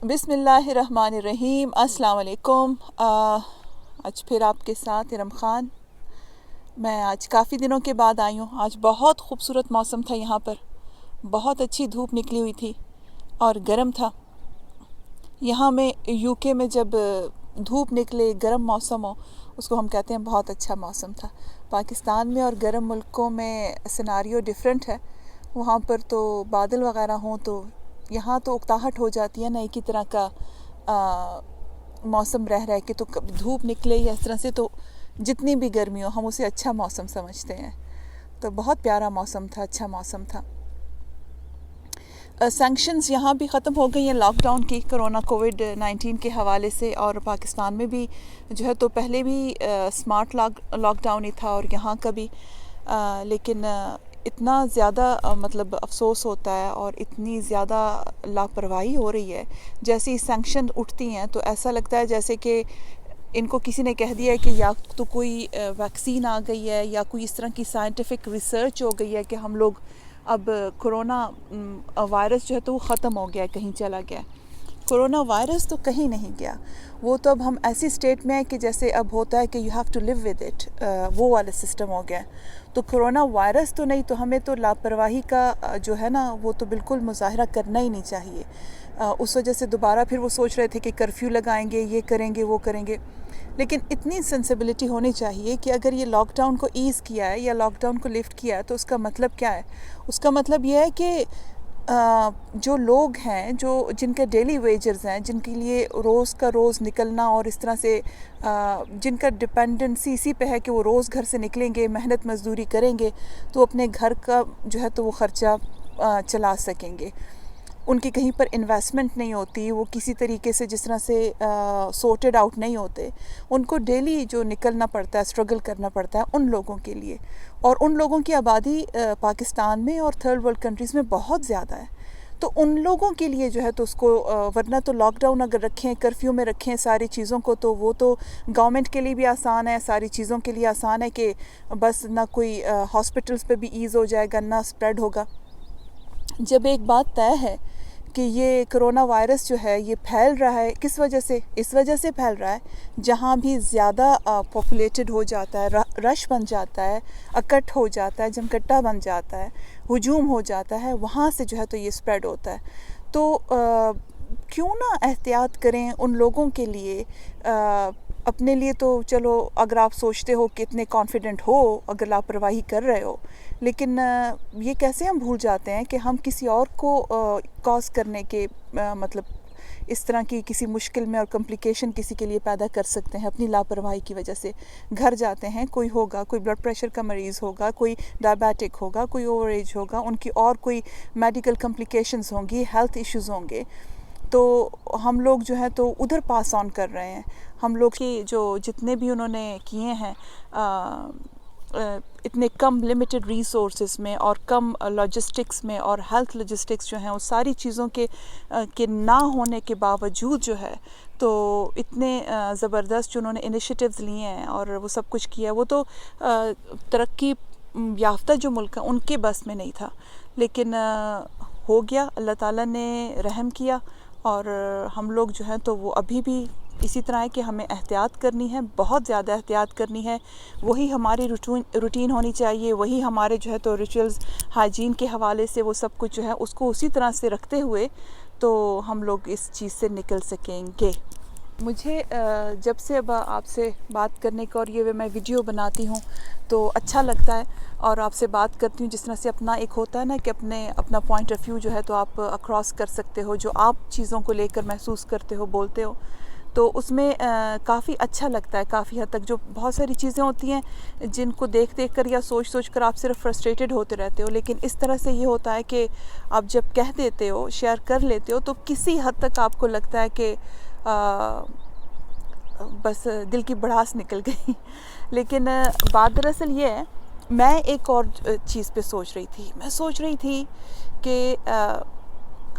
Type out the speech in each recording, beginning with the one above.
بسم اللہ الرحمن الرحیم. السلام علیکم. آج پھر آپ کے ساتھ ارم خان. میں آج کافی دنوں کے بعد آئی ہوں. آج بہت خوبصورت موسم تھا یہاں پر. بہت اچھی دھوپ نکلی ہوئی تھی اور گرم تھا. یہاں میں یو کے میں جب دھوپ نکلے گرم موسم ہو اس کو ہم کہتے ہیں بہت اچھا موسم تھا. پاکستان میں اور گرم ملکوں میں سیناریو ڈیفرنٹ ہے. وہاں پر تو بادل وغیرہ ہوں تو یہاں تو اکتاہٹ ہو جاتی ہے نا ایک ہی طرح کا موسم رہ کے تو دھوپ نکلے یا اس طرح سے تو جتنی بھی گرمی ہو ہم اسے اچھا موسم سمجھتے ہیں. تو بہت پیارا موسم تھا, اچھا موسم تھا. سینکشنز یہاں بھی ختم ہو گئی ہیں لاک ڈاؤن کی کرونا کووڈ-19 کے حوالے سے, اور پاکستان میں بھی جو ہے تو پہلے بھی اسمارٹ لاک ڈاؤن ہی تھا اور یہاں کا بھی. لیکن اتنا زیادہ مطلب افسوس ہوتا ہے اور اتنی زیادہ لاپرواہی ہو رہی ہے. جیسے سینکشن اٹھتی ہیں تو ایسا لگتا ہے جیسے کہ ان کو کسی نے کہہ دیا ہے کہ یا تو کوئی ویکسین آ گئی ہے یا کوئی اس طرح کی سائنٹیفک ریسرچ ہو گئی ہے کہ ہم لوگ اب کرونا وائرس جو ہے تو وہ ختم ہو گیا ہے, کہیں چلا گیا. کرونا وائرس تو کہیں نہیں گیا. وہ تو اب ہم ایسی اسٹیٹ میں ہیں کہ جیسے اب ہوتا ہے کہ you have to live with it, وہ والا سسٹم ہو گیا. تو کرونا وائرس تو نہیں, تو ہمیں تو لاپرواہی کا جو ہے نا وہ تو بالکل مظاہرہ کرنا ہی نہیں چاہیے. اس وجہ سے دوبارہ پھر وہ سوچ رہے تھے کہ کرفیو لگائیں گے, یہ کریں گے, وہ کریں گے. لیکن اتنی سینسیبلٹی ہونی چاہیے کہ اگر یہ لاک ڈاؤن کو ایز کیا ہے یا لاک ڈاؤن کو لفٹ کیا ہے تو اس کا مطلب کیا ہے. اس کا مطلب یہ ہے کہ جو لوگ ہیں جن کے ڈیلی ویجرز ہیں, جن کے لیے روز کا روز نکلنا اور اس طرح سے جن کا ڈپینڈنسی اسی پہ ہے کہ وہ روز گھر سے نکلیں گے, محنت مزدوری کریں گے تو اپنے گھر کا جو ہے تو وہ خرچہ چلا سکیں گے. ان کی کہیں پر انویسٹمنٹ نہیں ہوتی, وہ کسی طریقے سے جس طرح سے سورٹڈ آؤٹ نہیں ہوتے. ان کو ڈیلی جو نکلنا پڑتا ہے, اسٹرگل کرنا پڑتا ہے ان لوگوں کے لیے. اور ان لوگوں کی آبادی پاکستان میں اور تھرڈ ورلڈ کنٹریز میں بہت زیادہ ہے. تو ان لوگوں کے لیے جو ہے تو اس کو ورنہ تو لاک ڈاؤن اگر رکھیں, کرفیو میں رکھیں ساری چیزوں کو, تو وہ تو گورنمنٹ کے لیے بھی آسان ہے, ساری چیزوں کے لیے آسان ہے کہ بس نہ کوئی ہاسپٹلس پہ بھی ایز ہو جائے گا, نہ اسپریڈ ہوگا. جب ایک بات طے ہے کہ یہ کرونا وائرس جو ہے یہ پھیل رہا ہے, کس وجہ سے؟ اس وجہ سے پھیل رہا ہے جہاں بھی زیادہ پاپولیٹڈ ہو جاتا ہے, رش بن جاتا ہے, اکٹھ ہو جاتا ہے, جمکٹا بن جاتا ہے, ہجوم ہو جاتا ہے, وہاں سے جو ہے تو یہ اسپریڈ ہوتا ہے. تو کیوں نہ احتیاط کریں ان لوگوں کے لیے. اپنے لیے تو چلو اگر آپ سوچتے ہو کہ اتنے کانفیڈنٹ ہو, اگر لاپرواہی کر رہے ہو, لیکن یہ کیسے ہم بھول جاتے ہیں کہ ہم کسی اور کو کاز کرنے کے مطلب اس طرح کی کسی مشکل میں اور کمپلیکیشن کسی کے لیے پیدا کر سکتے ہیں اپنی لاپرواہی کی وجہ سے. گھر جاتے ہیں, کوئی ہوگا, کوئی بلڈ پریشر کا مریض ہوگا, کوئی ڈائبیٹک ہوگا, کوئی اوور ایج ہوگا, ان کی اور کوئی میڈیکل کمپلیکیشنز ہوں گی, ہیلتھ ایشوز ہوں گے, تو ہم لوگ جو ہے تو ادھر پاس آن کر رہے ہیں. ہم لوگ کی جو جتنے بھی انہوں نے کیے ہیں اتنے کم لمیٹڈ ریسورسز میں اور کم لاجسٹکس میں, اور ہیلتھ لاجسٹکس جو ہیں وہ ساری چیزوں کے نہ ہونے کے باوجود جو ہے تو اتنے زبردست جو انہوں نے انیشیٹیوز لیے ہیں اور وہ سب کچھ کیا ہے, وہ تو ترقی یافتہ جو ملک ہیں ان کے بس میں نہیں تھا. لیکن ہو گیا, اللہ تعالیٰ نے رحم کیا, اور ہم لوگ جو ہیں تو وہ ابھی بھی اسی طرح ہے کہ ہمیں احتیاط کرنی ہے, بہت زیادہ احتیاط کرنی ہے. وہی ہماری روٹین ہونی چاہیے, وہی ہمارے جو ہے تو ریچولز ہائیجین کے حوالے سے وہ سب کچھ جو ہے اس کو اسی طرح سے رکھتے ہوئے تو ہم لوگ اس چیز سے نکل سکیں گے. مجھے جب سے اب آپ سے بات کرنے کا اور یہ میں ویڈیو بناتی ہوں تو اچھا لگتا ہے, اور آپ سے بات کرتی ہوں جس طرح سے اپنا ایک ہوتا ہے نا کہ اپنا پوائنٹ آف ویو جو ہے تو آپ اکراس کر سکتے ہو, جو آپ چیزوں کو لے کر محسوس کرتے ہو, بولتے ہو, تو اس میں کافی اچھا لگتا ہے کافی حد تک. جو بہت ساری چیزیں ہوتی ہیں جن کو دیکھ کر یا سوچ کر آپ صرف فرسٹریٹڈ ہوتے رہتے ہو, لیکن اس طرح سے یہ ہوتا ہے کہ آپ جب کہہ دیتے ہو, شیئر کر لیتے ہو, تو کسی حد تک آپ کو لگتا ہے کہ بس دل کی بڑھاس نکل گئی. لیکن بات دراصل یہ ہے, میں ایک اور چیز پہ سوچ رہی تھی کہ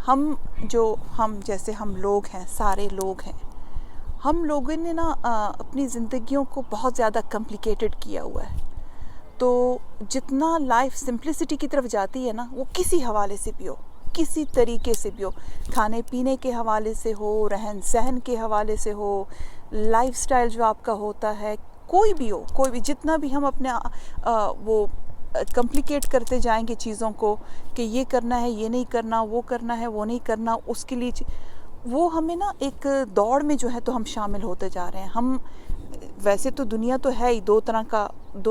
ہم جیسے ہم لوگ ہیں, سارے لوگ ہیں, ہم لوگوں نے نا اپنی زندگیوں کو بہت زیادہ کمپلیکیٹڈ کیا ہوا ہے. تو جتنا لائف سمپلسٹی کی طرف جاتی ہے نا, وہ کسی حوالے سے بھی ہو, کسی طریقے سے بھی ہو، کھانے پینے کے حوالے سے ہو، رہن سہن کے حوالے سے ہو، لائف سٹائل جو آپ کا ہوتا ہے، کوئی بھی ہو، کوئی بھی، جتنا بھی ہم اپنے وہ کمپلیکیٹ کرتے جائیں گے چیزوں کو کہ یہ کرنا ہے، یہ نہیں کرنا، وہ کرنا ہے، وہ نہیں کرنا، اس کے لیے وہ ہمیں نا ایک دوڑ میں جو ہے تو ہم شامل ہوتے جا رہے ہیں. ہم ویسے تو دنیا تو ہے ہی دو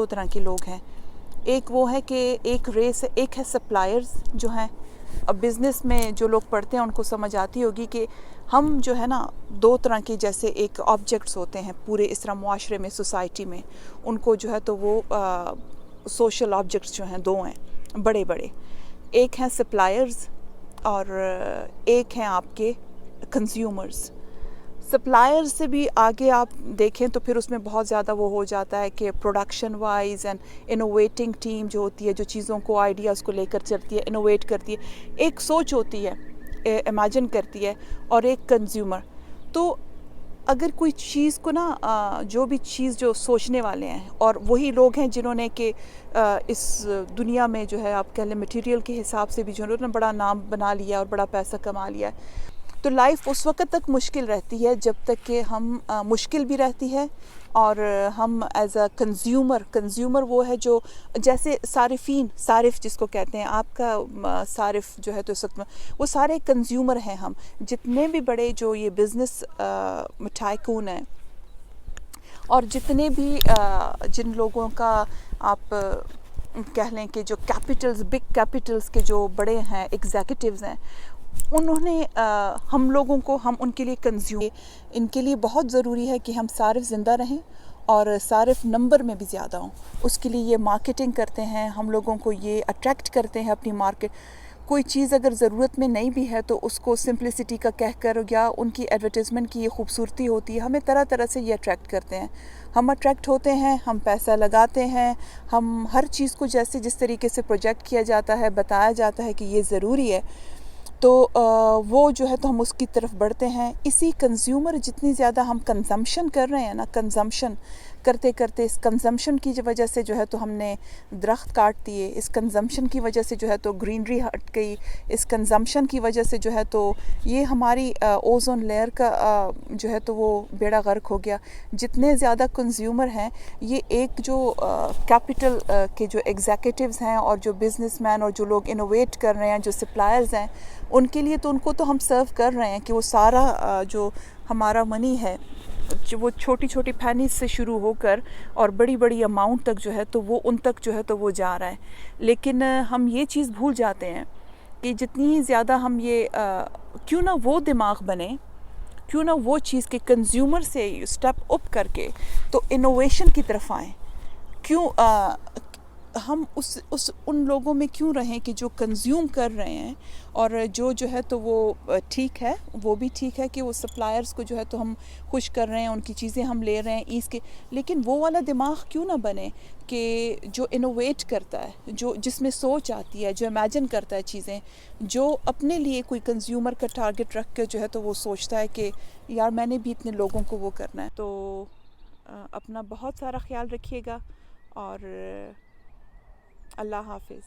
طرح کے لوگ ہیں. ایک وہ ہے کہ ایک ریس ہے، ایک ہے سپلائرز جو ہیں. اب بزنس میں جو لوگ پڑھتے ہیں ان کو سمجھ آتی ہوگی کہ ہم جو ہے نا دو طرح کے جیسے ایک آبجیکٹس ہوتے ہیں پورے اس طرح معاشرے میں، سوسائٹی میں. ان کو جو ہے تو وہ سوشل آبجیکٹس جو ہیں دو ہیں بڑے بڑے. ایک ہیں سپلائرز اور ایک ہیں آپ کے کنزیومرز. سپلائر سے بھی آگے آپ دیکھیں تو پھر اس میں بہت زیادہ وہ ہو جاتا ہے کہ production wise and innovating team جو ہوتی ہے، جو چیزوں کو آئیڈیاز کو لے کر چلتی ہے، انوویٹ کرتی ہے، ایک سوچ ہوتی ہے، امیجن کرتی ہے، اور ایک کنزیومر. تو اگر کوئی چیز کو نا جو بھی چیز جو سوچنے والے ہیں، اور وہی لوگ ہیں جنہوں نے کہ اس دنیا میں جو ہے آپ کہہ لیں مٹیریل کے حساب سے بھی جو ہے بڑا نام بنا لیا اور بڑا پیسہ کما لیا ہے. تو لائف اس وقت تک مشکل رہتی ہے جب تک کہ ہم مشکل بھی رہتی ہے، اور ہم ایز اے کنزیومر وہ ہے جو جیسے صارف جس کو کہتے ہیں، آپ کا صارف جو ہے تو اس وقت وہ سارے کنزیومر ہیں. ہم جتنے بھی بڑے جو یہ بزنس مٹھائیکون ہیں، اور جتنے بھی جن لوگوں کا آپ کہہ لیں کہ جو بگ کیپٹلز کے جو بڑے ہیں ایگزیکٹوز ہیں، انہوں نے ہم لوگوں کو، ہم ان کے لیے ان کے لیے بہت ضروری ہے کہ ہم صارف زندہ رہیں اور صارف نمبر میں بھی زیادہ ہوں. اس کے لیے یہ مارکیٹنگ کرتے ہیں، ہم لوگوں کو یہ اٹریکٹ کرتے ہیں اپنی مارکیٹ. کوئی چیز اگر ضرورت میں نہیں بھی ہے تو اس کو سمپلسٹی کا کہہ کر، یا ان کی ایڈورٹیزمنٹ کی یہ خوبصورتی ہوتی ہے، ہمیں طرح طرح سے یہ اٹریکٹ کرتے ہیں. ہم اٹریکٹ ہوتے ہیں، ہم پیسہ لگاتے ہیں، ہم ہر چیز کو جس طریقے سے پروجیکٹ کیا جاتا ہے، بتایا جاتا ہے کہ یہ ضروری ہے، تو وہ جو ہے تو ہم اس کی طرف بڑھتے ہیں. اسی کنزیومر جتنی زیادہ ہم کنزمپشن کر رہے ہیں نا، کنزمپشن کرتے کرتے اس کنزمپشن کی وجہ سے جو ہے تو ہم نے درخت کاٹ دیے، اس کنزمپشن کی وجہ سے جو ہے تو گرینری ہٹ گئی، اس کنزمپشن کی وجہ سے جو ہے تو یہ ہماری اوزون لیئر کا جو ہے تو وہ بیڑا غرق ہو گیا. جتنے زیادہ کنزیومر ہیں، یہ ایک جو کیپٹل کے جو ایگزیکٹوز ہیں اور جو بزنس مین اور جو لوگ انوویٹ کر رہے ہیں، جو سپلائرز ہیں، ان کے لیے تو ان کو تو ہم سرو کر رہے ہیں کہ وہ سارا جو ہمارا منی ہے، وہ چھوٹی چھوٹی پینیز سے شروع ہو کر اور بڑی بڑی اماؤنٹ تک جو ہے تو وہ ان تک جو ہے تو وہ جا رہا ہے. لیکن ہم یہ چیز بھول جاتے ہیں کہ جتنی زیادہ ہم یہ کیوں نہ وہ دماغ بنے، کیوں نہ وہ چیز کے کنزیومر سے اسٹیپ اپ کر کے تو انوویشن کی طرف آئیں. کیوں ہم ان لوگوں میں کیوں رہیں کہ جو کنزیوم کر رہے ہیں، اور جو ہے تو وہ ٹھیک ہے، وہ بھی ٹھیک ہے کہ وہ سپلائرز کو جو ہے تو ہم خوش کر رہے ہیں، ان کی چیزیں ہم لے رہے ہیں کے، لیکن وہ والا دماغ کیوں نہ بنے کہ جو انوویٹ کرتا ہے، جس میں سوچ آتی ہے، جو امیجن کرتا ہے چیزیں، جو اپنے لیے کوئی کنزیومر کا ٹارگٹ رکھ کے جو ہے تو وہ سوچتا ہے کہ یار میں نے بھی اتنے لوگوں کو وہ کرنا ہے. تو اپنا بہت سارا خیال رکھیے گا، اور اللہ حافظ.